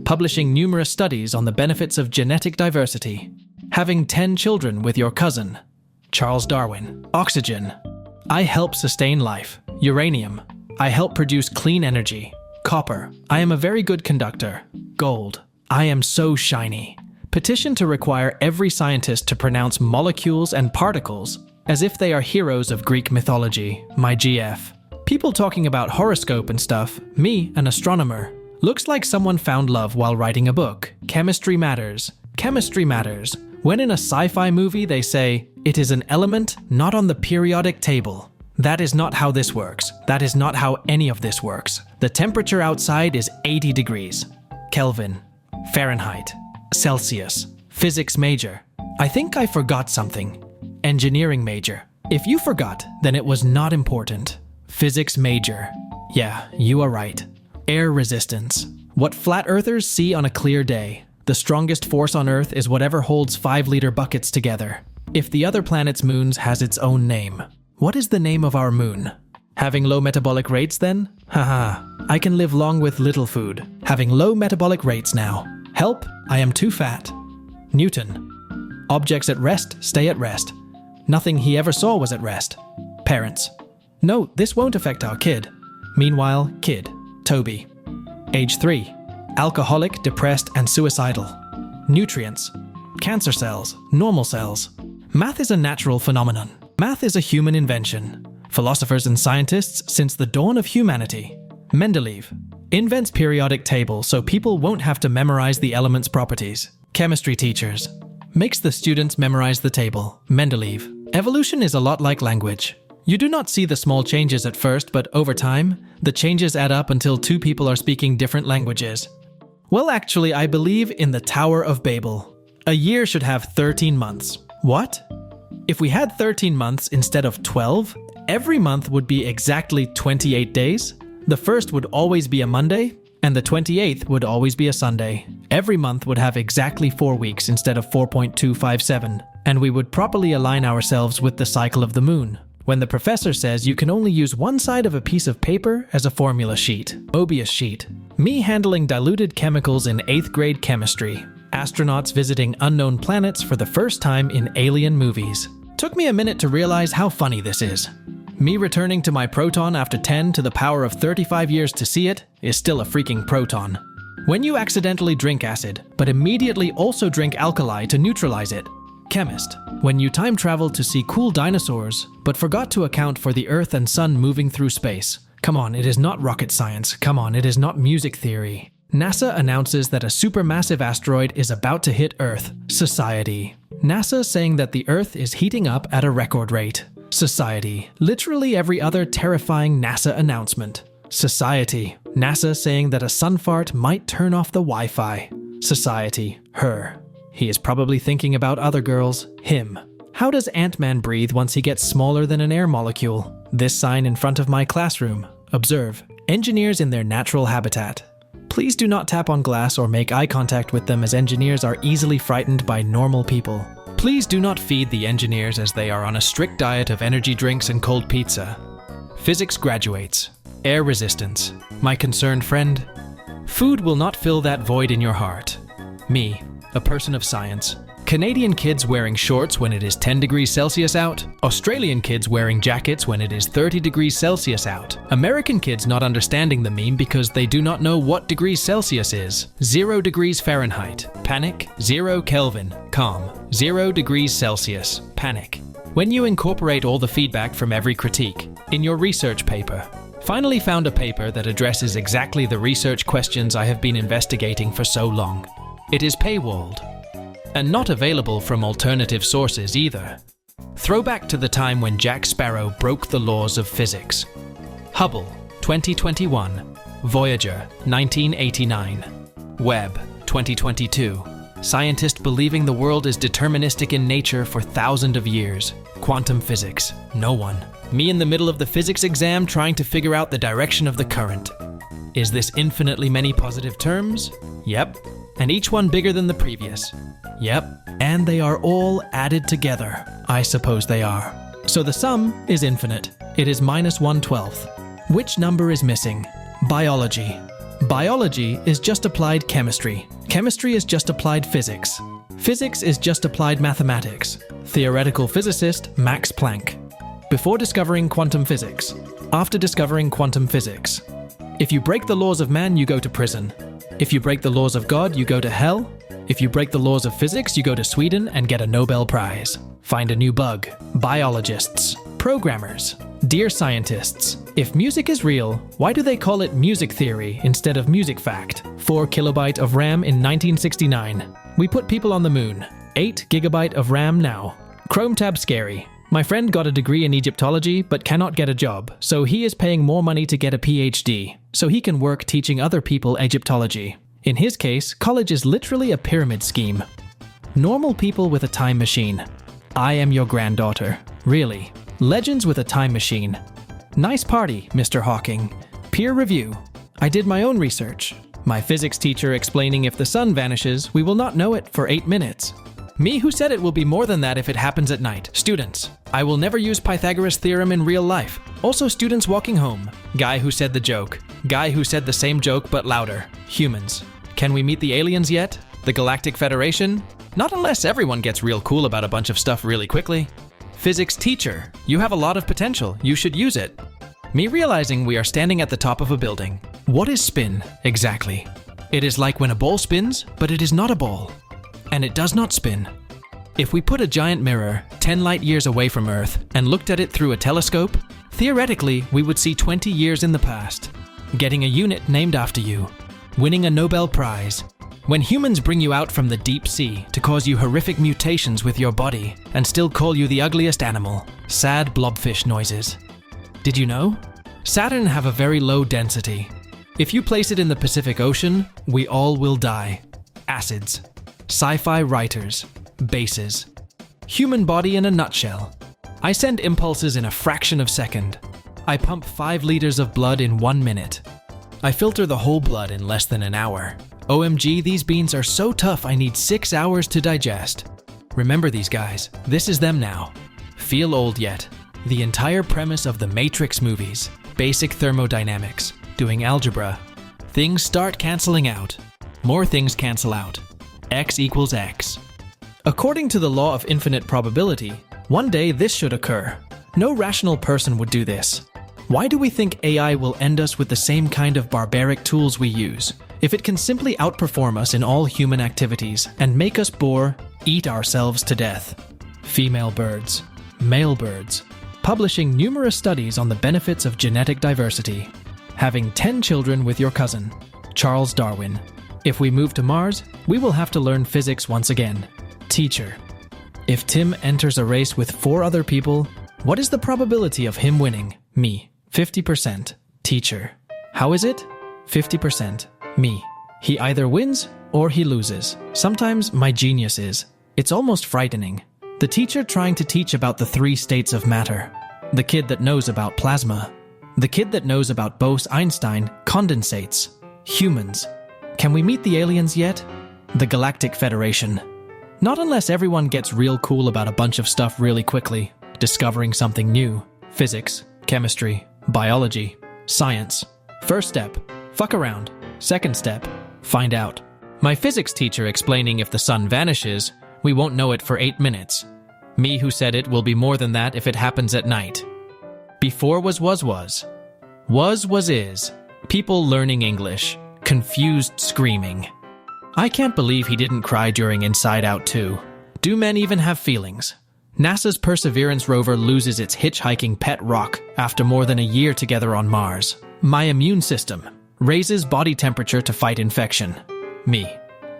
publishing numerous studies on the benefits of genetic diversity, having 10 children with your cousin, Charles Darwin, oxygen, I help sustain life, uranium, I help produce clean energy, copper, I am a very good conductor, gold, I am so shiny. Petition to require every scientist to pronounce molecules and particles as if they are heroes of Greek mythology, my GF. People talking about horoscope and stuff, me, an astronomer. Looks like someone found love while writing a book. Chemistry matters. Chemistry matters. When in a sci-fi movie they say, it is an element not on the periodic table. That is not how this works. That is not how any of this works. The temperature outside is 80 degrees. Kelvin. Fahrenheit. Celsius. Physics major. I think I forgot something. Engineering major. If you forgot, then it was not important. Physics major. Yeah, you are right. Air resistance. What flat earthers see on a clear day. The strongest force on Earth is whatever holds 5-liter buckets together. If the other planet's moons has its own name. What is the name of our moon? Having low metabolic rates then? Haha, I can live long with little food. Having low metabolic rates now. Help, I am too fat. Newton. Objects at rest stay at rest. Nothing he ever saw was at rest. Parents. No, this won't affect our kid. Meanwhile, kid. Toby. Age 3. Alcoholic, depressed, and suicidal. Nutrients. Cancer cells. Normal cells. Math is a natural phenomenon. Math is a human invention. Philosophers and scientists since the dawn of humanity. Mendeleev. Invents periodic table so people won't have to memorize the elements' properties. Chemistry teachers. Makes the students memorize the table. Mendeleev. Evolution is a lot like language. You do not see the small changes at first, but over time, the changes add up until two people are speaking different languages. Well, actually, I believe in the Tower of Babel. A year should have 13 months. What? If we had 13 months instead of 12, every month would be exactly 28 days. The first would always be a Monday, and the 28th would always be a Sunday. Every month would have exactly 4 weeks instead of 4.257, and we would properly align ourselves with the cycle of the moon. When the professor says you can only use one side of a piece of paper as a formula sheet, Mobius sheet. Me handling diluted chemicals in 8th grade chemistry. Astronauts visiting unknown planets for the first time in alien movies. Took me a minute to realize how funny this is. Me returning to my proton after 10 to the power of 35 years to see it is still a freaking proton. When you accidentally drink acid, but immediately also drink alkali to neutralize it. Chemist. When you time travel to see cool dinosaurs, but forgot to account for the Earth and Sun moving through space. Come on, it is not rocket science. Come on, it is not music theory. NASA announces that a supermassive asteroid is about to hit Earth. Society. NASA saying that the Earth is heating up at a record rate. Society. Literally every other terrifying NASA announcement. Society. NASA saying that a sun fart might turn off the Wi-Fi. Society. Her. He is probably thinking about other girls. Him. How does Ant-Man breathe once he gets smaller than an air molecule? This sign in front of my classroom. Observe. Engineers in their natural habitat. Please do not tap on glass or make eye contact with them as engineers are easily frightened by normal people. Please do not feed the engineers as they are on a strict diet of energy drinks and cold pizza. Physics graduates. Air resistance. My concerned friend. Food will not fill that void in your heart. Me, a person of science. Canadian kids wearing shorts when it is 10 degrees Celsius out. Australian kids wearing jackets when it is 30 degrees Celsius out. American kids not understanding the meme because they do not know what degrees Celsius is. 0 degrees Fahrenheit. Panic. 0 Kelvin. Calm. 0 degrees Celsius. Panic. When you incorporate all the feedback from every critique in your research paper. Finally found a paper that addresses exactly the research questions I have been investigating for so long. It is paywalled. And not available from alternative sources either. Throwback to the time when Jack Sparrow broke the laws of physics. Hubble, 2021. Voyager, 1989. Webb, 2022. Scientist believing the world is deterministic in nature for thousands of years. Quantum physics, no one. Me in the middle of the physics exam trying to figure out the direction of the current. Is this infinitely many positive terms? Yep. And each one bigger than the previous. Yep, and they are all added together. I suppose they are. So the sum is infinite. It is -1/12. Which number is missing? Biology. Biology is just applied chemistry. Chemistry is just applied physics. Physics is just applied mathematics. Theoretical physicist Max Planck. Before discovering quantum physics. After discovering quantum physics. If you break the laws of man, you go to prison. If you break the laws of God, you go to hell. If you break the laws of physics, you go to Sweden and get a Nobel Prize. Find a new bug. Biologists. Programmers. Dear scientists, if music is real, why do they call it music theory instead of music fact? 4 kilobyte of RAM in 1969. We put people on the moon. 8 gigabyte of RAM now. Chrome tab scary. My friend got a degree in Egyptology but cannot get a job, so he is paying more money to get a PhD, so he can work teaching other people Egyptology. In his case, college is literally a pyramid scheme. Normal people with a time machine. I am your granddaughter. Really. Legends with a time machine. Nice party, Mr. Hawking. Peer review. I did my own research. My physics teacher explaining if the sun vanishes, we will not know it for 8 minutes. Me who said it will be more than that if it happens at night. Students. I will never use Pythagoras theorem in real life. Also students walking home. Guy who said the joke. Guy who said the same joke but louder. Humans. Can we meet the aliens yet? The Galactic Federation? Not unless everyone gets real cool about a bunch of stuff really quickly. Physics teacher. You have a lot of potential. You should use it. Me realizing we are standing at the top of a building. What is spin, exactly? It is like when a ball spins, but it is not a ball. And it does not spin. If we put a giant mirror 10 light years away from Earth and looked at it through a telescope, theoretically we would see 20 years in the past. Getting a unit named after you. Winning a Nobel Prize. When humans bring you out from the deep sea to cause you horrific mutations with your body and still call you the ugliest animal. Sad blobfish noises. Did you know? Saturn have a very low density. If you place it in the Pacific Ocean, we all will die. Acids. Sci-fi writers. Bases. Human body in a nutshell. I send impulses in a fraction of a second. I pump 5 liters of blood in 1 minute. I filter the whole blood in less than an hour. OMG, these beans are so tough I need 6 hours to digest. Remember these guys. This is them now. Feel old yet? The entire premise of the Matrix movies. Basic thermodynamics. Doing algebra. Things start canceling out. More things cancel out. X equals X. According to the law of infinite probability, one day this should occur. No rational person would do this. Why do we think AI will end us with the same kind of barbaric tools we use, if it can simply outperform us in all human activities and make us bore, eat ourselves to death? Female birds, male birds, publishing numerous studies on the benefits of genetic diversity. Having 10 children with your cousin, Charles Darwin. If we move to Mars, we will have to learn physics once again. Teacher. If Tim enters a race with 4 other people, what is the probability of him winning? Me. 50%. Teacher. How is it? 50%. Me. He either wins or he loses. Sometimes my genius is. It's almost frightening. The teacher trying to teach about the 3 states of matter. The kid that knows about plasma. The kid that knows about Bose-Einstein condensates. Humans. Can we meet the aliens yet? The Galactic Federation. Not unless everyone gets real cool about a bunch of stuff really quickly. Discovering something new. Physics, chemistry, biology, science. First step, fuck around. Second step, find out. My physics teacher explaining if the sun vanishes, we won't know it for 8 minutes. Me who said it will be more than that if it happens at night. Before was. Was is. People learning English. Confused screaming. I can't believe he didn't cry during Inside Out 2. Do men even have feelings? NASA's Perseverance rover loses its hitchhiking pet rock after more than a year together on Mars. My immune system. Raises body temperature to fight infection. Me.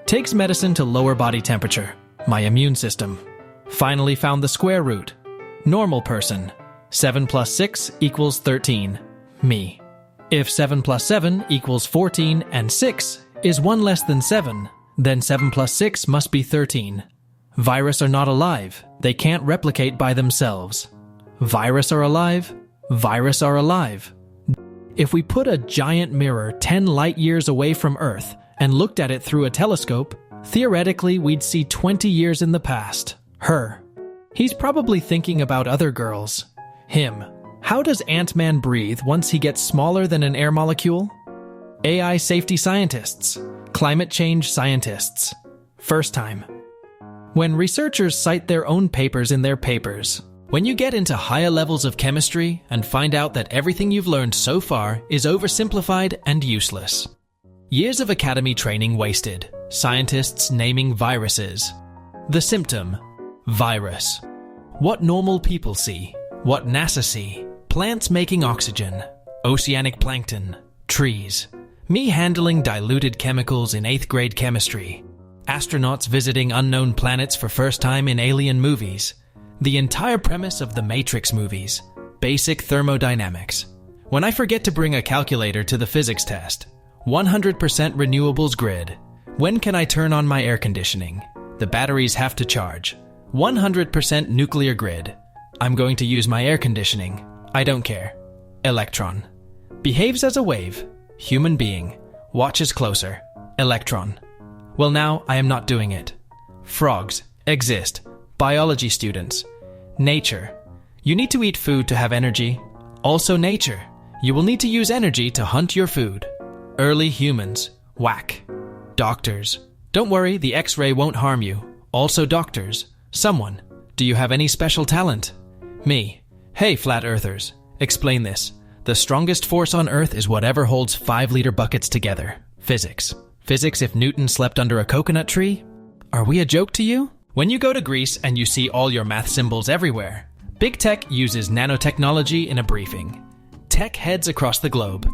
Takes medicine to lower body temperature. My immune system. Finally found the square root. Normal person. 7 plus 6 equals 13. Me. If 7 plus 7 equals 14 and 6 is 1 less than 7, then 7 plus 6 must be 13. Virus are not alive. They can't replicate by themselves. Virus are alive. Virus are alive. If we put a giant mirror 10 light years away from Earth and looked at it through a telescope, theoretically we'd see 20 years in the past. Her. He's probably thinking about other girls. Him. How does Ant-Man breathe once he gets smaller than an air molecule? AI safety scientists, climate change scientists. First time. When researchers cite their own papers in their papers, when you get into higher levels of chemistry and find out that everything you've learned so far is oversimplified and useless. Years of academy training wasted, scientists naming viruses. The symptom, virus. What normal people see, what NASA see, plants making oxygen, oceanic plankton, trees. Me handling diluted chemicals in 8th grade chemistry. Astronauts visiting unknown planets for first time in alien movies. The entire premise of the Matrix movies. Basic thermodynamics. When I forget to bring a calculator to the physics test. 100% renewables grid. When can I turn on my air conditioning? The batteries have to charge. 100% nuclear grid. I'm going to use my air conditioning. I don't care. Electron. Behaves as a wave. Human being. Watches closer. Electron. Well, now I am not doing it. Frogs. Exist. Biology students. Nature. You need to eat food to have energy. Also nature. You will need to use energy to hunt your food. Early humans. Whack. Doctors. Don't worry, the X-ray won't harm you. Also doctors. Someone. Do you have any special talent? Me. Hey, flat earthers. Explain this. The strongest force on Earth is whatever holds 5-liter buckets together. Physics. Physics if Newton slept under a coconut tree? Are we a joke to you? When you go to Greece and you see all your math symbols everywhere, Big Tech uses nanotechnology in a briefing. Tech heads across the globe.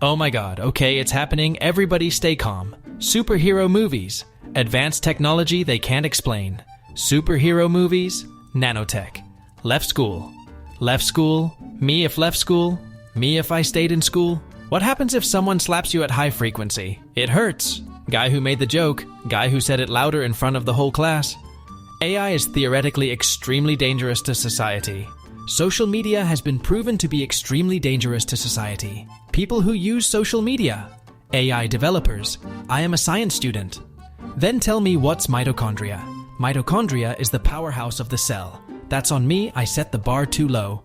Oh my god, okay, it's happening, everybody stay calm. Superhero movies. Advanced technology they can't explain. Superhero movies. Nanotech. Left school. Left school. Me if left school. Me if I stayed in school. What happens if someone slaps you at high frequency? It hurts. Guy who made the joke. Guy who said it louder in front of the whole class. AI is theoretically extremely dangerous to society. Social media has been proven to be extremely dangerous to society. People who use social media. AI developers. I am a science student. Then tell me what's mitochondria. Mitochondria is the powerhouse of the cell. That's on me, I set the bar too low.